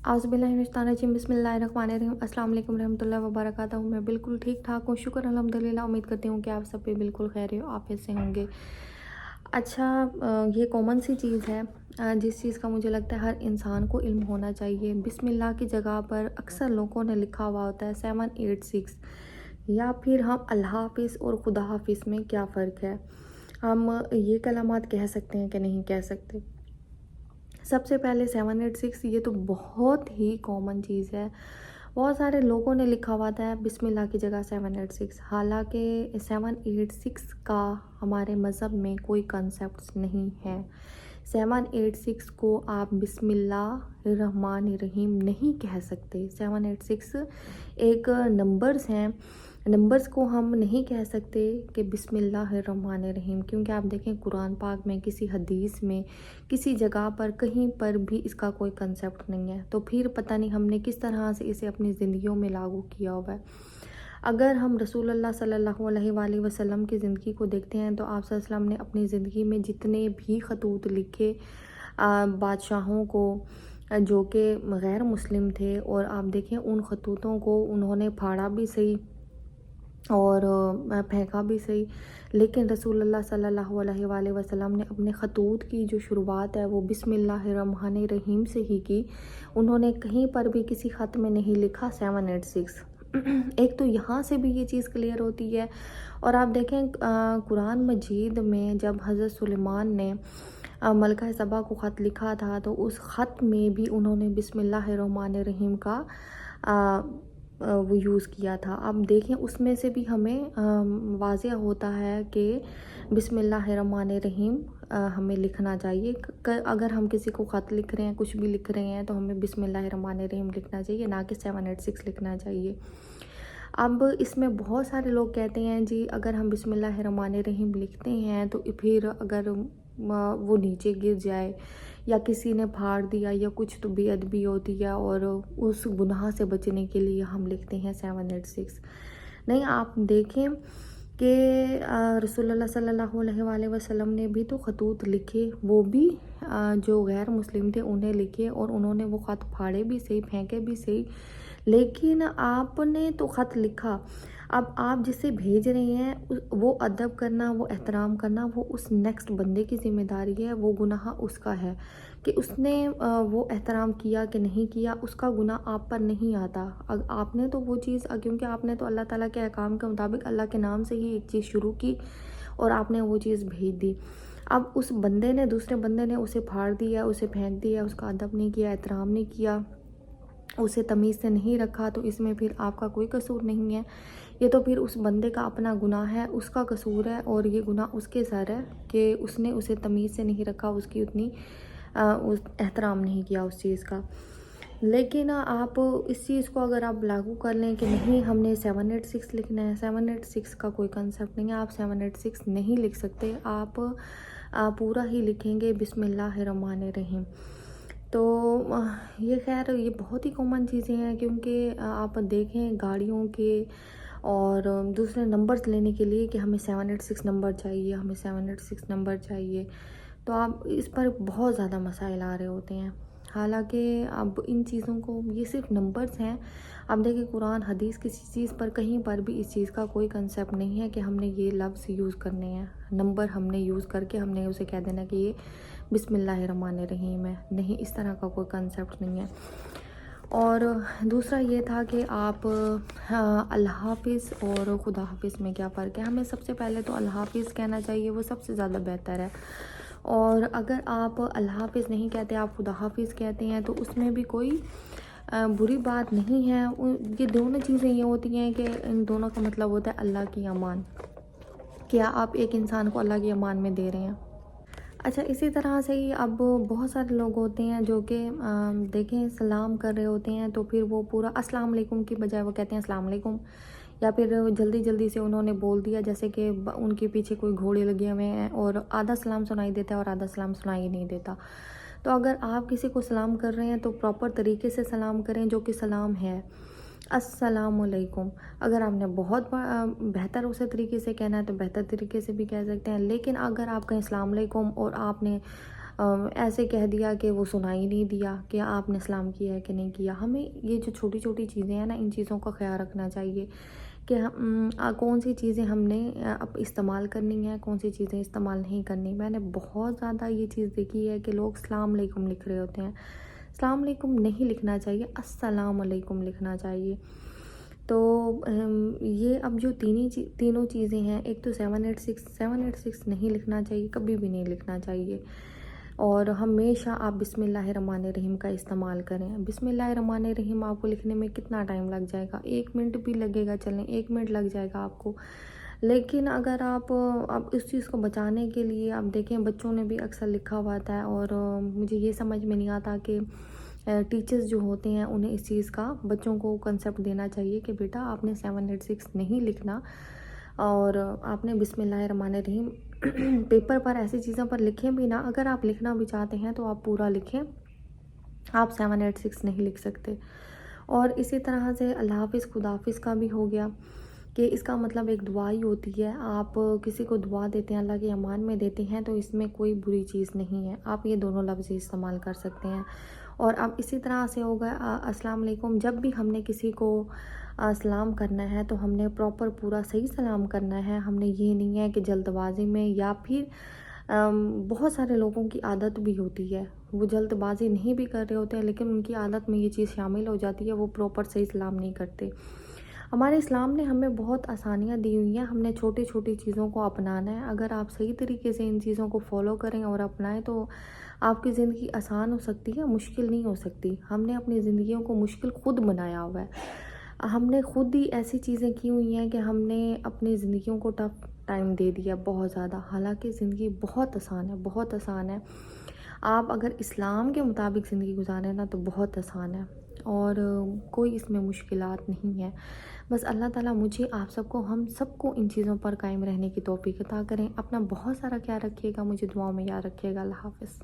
आउज़ु बिल्लाहि मिनश्शैतानिर्रजीम बिस्मिल्लाहिर्रहमानिर्रहीम अस्सलाम वालेकुम रहमतुल्लाहि व बरकातहू। मैं बिल्कुल ठीक ठाक हूँ, शुक्र अल्हम्दुलिल्लाह। उम्मीद करती हूँ कि आप सब भी बिल्कुल खैर आफियत से होंगे। अच्छा, ये कॉमन सी चीज़ है, जिस चीज़ का मुझे लगता है हर इंसान को इल्म होना चाहिए। बिस्मिल्लाह की जगह पर अक्सर लोगों ने लिखा हुआ होता है 786, या फिर हम अल्लाह हाफ़िज़ और खुदा हाफ़िज़ में क्या फ़र्क है। हम ये कलामात कह सकते हैं कि नहीं कह सकते। सबसे पहले 786 ये तो बहुत ही कॉमन चीज़ है। बहुत सारे लोगों ने लिखा हुआ था बिस्मिल्लाह की जगह 786, हालांकि 786 का हमारे मज़हब में कोई कंसेप्ट नहीं है। 786 को आप बिस्मिल्लाहिर्रहमानिर्रहीम नहीं कह सकते। 786 एक नंबर्स हैं, नंबर्स को हम नहीं कह सकते कि बिस्मिल्लाहिर्रहमानिर्रहीम, क्योंकि आप देखें कुरान पाक में, किसी हदीस में, किसी जगह पर कहीं पर भी इसका कोई कंसेप्ट नहीं है। तो फिर पता नहीं हमने किस तरह से इसे अपनी ज़िंदगियों में लागू किया हुआ है। अगर हम रसूलुल्लाह सल्लल्लाहु अलैहि वसल्लम की ज़िंदगी को देखते हैं तो आप सल्लल्लाहु अलैहि वसल्लम ने अपनी ज़िंदगी में जितने भी खतूत लिखे बादशाहों को जो कि गैर मुस्लिम थे, और आप देखें उन खतूतों को उन्होंने फाड़ा भी सही और फेंका भी सही, लेकिन रसूलुल्लाह सल्लल्लाहु अलैहि वसल्लम ने अपने खतूत की जो शुरुआत है वो बिस्मिल्लाहिर्रहमानिर्रहीम से ही की। उन्होंने कहीं पर भी किसी ख़त में नहीं लिखा 786। एक तो यहाँ से भी ये चीज़ क्लियर होती है। और आप देखें कुरान मजीद में जब हज़रत सुलेमान ने मलका सबा को ख़त लिखा था, तो उस ख़त में भी उन्होंने बिस्मिल्लाहिर्रहमानिर्रहीम का वो यूज़ किया था। अब देखें उसमें से भी हमें वाज़ेह होता है कि बिस्मिल्लाहिर्रहमानिर्रहीम हमें लिखना चाहिए। अगर हम किसी को ख़त लिख रहे हैं, कुछ भी लिख रहे हैं, तो हमें बिस्मिल्लाहिर्रहमानिर्रहीम लिखना चाहिए, ना कि 786 लिखना चाहिए। अब इसमें बहुत सारे लोग कहते हैं जी अगर हम बिस्मिल्लाहिर्रहमानिर्रहीम लिखते हैं तो फिर अगर वो नीचे गिर जाए या किसी ने फाड़ दिया या कुछ, तो बेअदबी होती है, और उस गुनाह से बचने के लिए हम लिखते हैं 786। नहीं, आप देखें कि रसूलुल्लाह सल्लल्लाहु अलैहि वसल्लम ने भी तो खतूत लिखे, वो भी जो गैर मुस्लिम थे उन्हें लिखे, और उन्होंने वो ख़त फाड़े भी सही, फेंके भी सही, लेकिन आपने तो ख़त लिखा। अब आप जिसे भेज रहे हैं वो अदब करना, वो एहतराम करना, वो उस नेक्स्ट बंदे की ज़िम्मेदारी है। वो गुनाह उसका है कि उसने वो एहतराम किया कि नहीं किया, उसका गुनाह आप पर नहीं आता। आपने तो वो चीज़, क्योंकि आपने तो अल्लाह ताला के अहकाम के मुताबिक अल्लाह के नाम से ही एक चीज़ शुरू की और आपने वो चीज़ भेज दी। अब उस बंदे ने, दूसरे बंदे ने उसे फाड़ दिया, उसे फेंक दिया, उसका अदब नहीं किया, एहतराम नहीं किया, उसे तमीज़ से नहीं रखा, तो इसमें फिर आपका कोई कसूर नहीं है। ये तो फिर उस बंदे का अपना गुनाह है, उसका कसूर है, और ये गुनाह उसके सर है कि उसने उसे तमीज़ से नहीं रखा, उसकी उतनी उस एहतराम नहीं किया उस चीज़ का। लेकिन आप इस चीज़ को अगर आप लागू कर लें कि नहीं हमने 786 लिखना है, 786 का कोई कंसेप्ट नहीं है। आप 786 नहीं लिख सकते, आप पूरा ही लिखेंगे बिस्मिल्लाहिर्रहमानिर्रहीम। तो ये खैर ये बहुत ही कॉमन चीज़ें हैं, क्योंकि आप देखें गाड़ियों के और दूसरे नंबर्स लेने के लिए कि हमें 786 नंबर चाहिए, हमें 786 नंबर चाहिए, तो आप इस पर बहुत ज़्यादा मसाइल आ रहे होते हैं। हालांकि अब इन चीज़ों को, ये सिर्फ नंबर्स हैं। अब देखिए कुरान हदीस किसी चीज़ पर कहीं पर भी इस चीज़ का कोई कंसेप्ट नहीं है कि हमने ये लफ्ज़ यूज़ करने हैं, नंबर हमने यूज़ करके हमने उसे कह देना कि ये बिस्मिल्लाहिर्रहमानिर्रहीम है। नहीं, इस तरह का कोई कंसेप्ट नहीं है। और दूसरा ये था कि आप अल्लाह हाफ़िज़ और खुदा हाफ़िज़ में क्या फ़र्क है। हमें सबसे पहले तो अल्लाह हाफ़िज़ कहना चाहिए, वो सबसे ज़्यादा बेहतर है। और अगर आप अल्लाह हाफ़िज़ नहीं कहते, आप खुदा हाफ़िज़ कहते हैं, तो उसमें भी कोई बुरी बात नहीं है। ये दोनों चीज़ें ये होती हैं कि इन दोनों का मतलब होता है अल्लाह की अमान। क्या आप एक इंसान को अल्लाह की अमान में दे रहे हैं। अच्छा, इसी तरह से ही अब बहुत सारे लोग होते हैं जो कि देखें सलाम कर रहे होते हैं, तो फिर वो पूरा अस्सलाम वालेकुम की बजाय वो कहते हैं अस्सलाम वालेकुम, या फिर जल्दी जल्दी से उन्होंने बोल दिया जैसे कि उनके पीछे कोई घोड़े लगे हुए हैं, और आधा सलाम सुनाई देता है और आधा सलाम सुनाई नहीं देता। तो अगर आप किसी को सलाम कर रहे हैं तो प्रॉपर तरीके से सलाम करें, जो कि सलाम है अस्सलामुअलैकुम। अगर आपने बहुत बेहतर उसे तरीके से कहना है तो बेहतर तरीके से भी कह सकते हैं, लेकिन अगर आप कहें अस्सलाम वालेकुम और आपने ایسے کہہ دیا کہ وہ سنا ہی نہیں دیا کہ آپ نے سلام کیا ہے کہ نہیں کیا. ہمیں یہ جو چھوٹی چھوٹی چیزیں ہیں نا، ان چیزوں کا خیال رکھنا چاہیے کہ کون سی چیزیں ہم نے اب استعمال کرنی ہے، کون سی چیزیں استعمال نہیں کرنی. میں نے بہت زیادہ یہ چیز دیکھی ہے کہ لوگ السلام علیکم لکھ رہے ہوتے ہیں. السلام علیکم نہیں لکھنا چاہیے، السلام علیکم لکھنا چاہیے. تو یہ اب جو تینوں چیزیں ہیں، ایک تو 786 نہیں لکھنا چاہیے، کبھی بھی نہیں لکھنا چاہیے. اور ہمیشہ آپ بسم اللہ الرحمن الرحیم کا استعمال کریں. بسم اللہ الرحمن الرحیم آپ کو لکھنے میں کتنا ٹائم لگ جائے گا؟ 1 منٹ بھی لگے گا، چلیں 1 منٹ لگ جائے گا آپ کو. لیکن اگر آپ اب اس چیز کو بچانے کے لیے، آپ دیکھیں بچوں نے بھی اکثر لکھا ہوا تھا، اور مجھے یہ سمجھ میں نہیں آتا کہ ٹیچرز جو ہوتے ہیں انہیں اس چیز کا بچوں کو کنسیپٹ دینا چاہیے کہ بیٹا آپ نے 786 نہیں لکھنا، اور آپ نے بسم اللہ الرحمن الرحیم پیپر پر ایسی چیزوں پر لکھیں بھی نا. اگر آپ لکھنا بھی چاہتے ہیں تو آپ پورا لکھیں، آپ 786 نہیں لکھ سکتے. اور اسی طرح سے اللہ حافظ خدا حافظ کا بھی ہو گیا کہ اس کا مطلب ایک دعا ہی ہوتی ہے. آپ کسی کو دعا دیتے ہیں، اللہ کے امان میں دیتے ہیں، تو اس میں کوئی بری چیز نہیں ہے. آپ یہ دونوں لفظ استعمال کر سکتے ہیں. اور اب اسی طرح سے ہوگا السلام علیکم. جب بھی ہم نے کسی کو سلام کرنا ہے تو ہم نے پراپر پورا صحیح سلام کرنا ہے. ہم نے یہ نہیں ہے کہ جلد بازی میں، یا پھر بہت سارے لوگوں کی عادت بھی ہوتی ہے، وہ جلد بازی نہیں بھی کر رہے ہوتے ہیں لیکن ان کی عادت میں یہ چیز شامل ہو جاتی ہے، وہ پراپر صحیح سلام نہیں کرتے. ہمارے اسلام نے ہمیں بہت آسانیاں دی ہوئی ہیں، ہم نے چھوٹی چھوٹی چیزوں کو اپنانا ہے. اگر آپ صحیح طریقے سے ان چیزوں کو فالو کریں اور اپنائیں تو آپ کی زندگی آسان ہو سکتی ہے، مشکل نہیں ہو سکتی. ہم نے اپنی زندگیوں کو مشکل خود بنایا ہوا ہے. ہم نے خود ہی ایسی چیزیں کی ہوئی ہیں کہ ہم نے اپنی زندگیوں کو ٹف ٹائم دے دیا بہت زیادہ. حالانکہ زندگی بہت آسان ہے، بہت آسان ہے. آپ اگر اسلام کے مطابق زندگی گزاریں نا تو بہت آسان ہے، اور کوئی اس میں مشکلات نہیں ہے. بس اللہ تعالیٰ مجھے، آپ سب کو، ہم سب کو ان چیزوں پر قائم رہنے کی توفیق عطا کریں. اپنا بہت سارا خیال رکھیے گا، مجھے دعاؤں میں یاد رکھیے گا. اللہ حافظ.